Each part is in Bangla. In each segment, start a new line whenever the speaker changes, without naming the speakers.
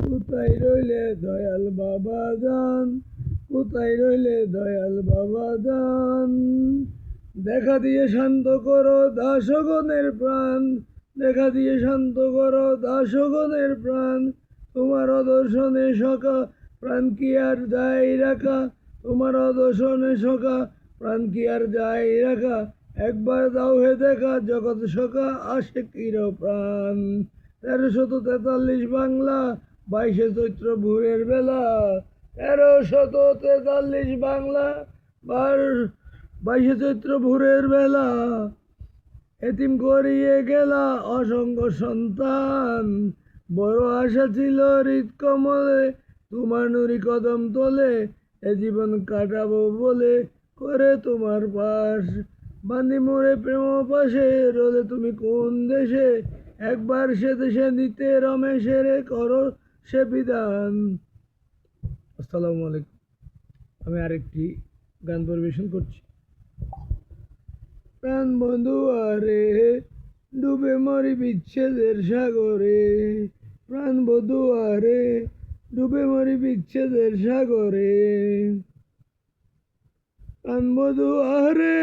কোথায় রইলে দয়াল বাবা যান, কোথায় রইলে দয়াল বাবা যান। দেখা দিয়ে শান্ত করো দাসগণের প্রাণ, দেখা দিয়ে শান্ত করো দাসগণের প্রাণ। তোমার অদর্শনে সখা প্রাণ কি আর যায় রাখা, তোমার অদর্শনে সখা প্রাণ কি আর যায় রাখা। একবার দাও হে দেখা জগৎ সখা আশিকির প্রাণ। 1343 বাংলা 22 চৈত্র ভোরের বেলা, 1343 বাংলা 22 চৈত্র ভোরের বেলা। এতিম করিয়ে গেলা অসংখ্য সন্তান, বড় আশা ছিল হৃদ কমলে তোমার নুরি কদম তোলে। এ জীবন কাটাবো বলে করে তোমার পাশ, বান্দি মোরে প্রেম পাশে রোলে তুমি কোন দেশে। একবার সে দেশে নিতে রমেশের করো সে বিধান। আসসালামু আলাইকুম। আমি আরেকটি গান পরিবেশন করছি। প্রাণ বন্ধু আরে ডুবে মরি বিচ্ছেদের সাগরে, প্রাণ বধু আরে ডুবে মরি বিচ্ছেদের সাগরে। প্রাণ বধু আরে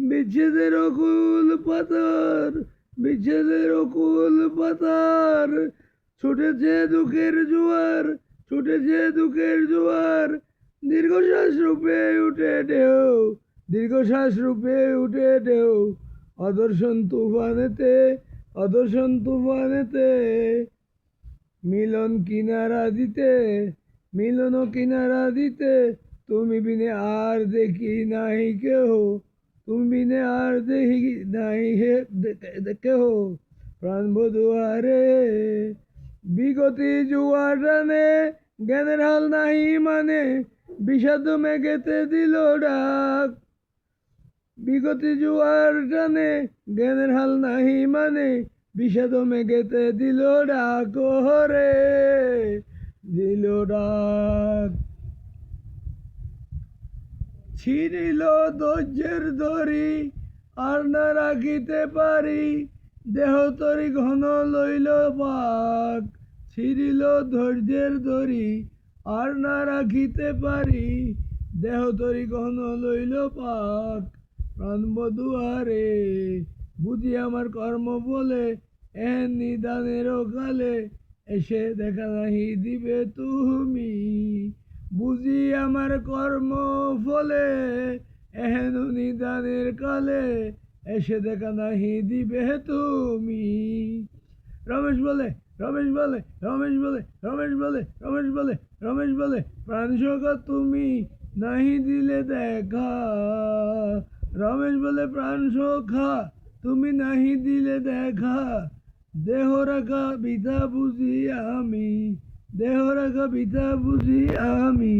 বিচ্ছেদের অকুল পাতার, বিচ্ছেদের অকুল পাতার। ছুটেছে দুঃখের জোয়ার, ছুটেছে দুঃখের জোয়ার। দীর্ঘশ্বাস রূপে উঠে ঢেউ, দীর্ঘশ্বাস রূপে উঠে ঢেউ। অদর্শন তুফানেতে, অদর্শন তুফানেতে। মিলন কিনারা দিতে, মিলন কিনারা দিতে। তুমি বিনে আর দেখি নাই কেহ, তুমি বিনে আর দেখি নাই হে কেহ। প্রাণ বধু আরে বিগতি জুয়ার টানে, জ্ঞানের হাল নাহি মানে বিষাদ মেঘেতে দিল ডাক। বিগতি জুয়ার টানে জ্ঞানের হাল নাহি মানে বিষাদ মেঘেতে দিল ডাক রে, দিল ডাক। ছিঁড়িল ধৈর্যের দড়ি আর না রাখিতে পারি, দেহ তরি ঘন লইল পাক। ছিঁড়িল ধৈর্যের দড়ি আর না রাখিতে পারি, দেহ তরি ঘন লইল পাক। প্রাণ বধু আরে বুঝি আমার কর্ম বলে এহেন নিদানের কালে এসে দেখা নাহি দিবে তুমি। বুঝি আমার কর্ম ফলে এহেন নিদানের কালে এসে দেখা নাহি দিবে তুমি। রমেশ বলে, রমেশ বলে, রমেশ বলে, রমেশ বলে, রমেশ বলে, রমেশ বলে প্রাণ সখা তুমি নাহি দিলে দেখা। রমেশ বলে প্রাণ সখা তুমি নাহি দিলে দেখা। দেহ রাখা বৃথা বুঝি আমি, দেহ রাখা বৃথা বুঝি আমি।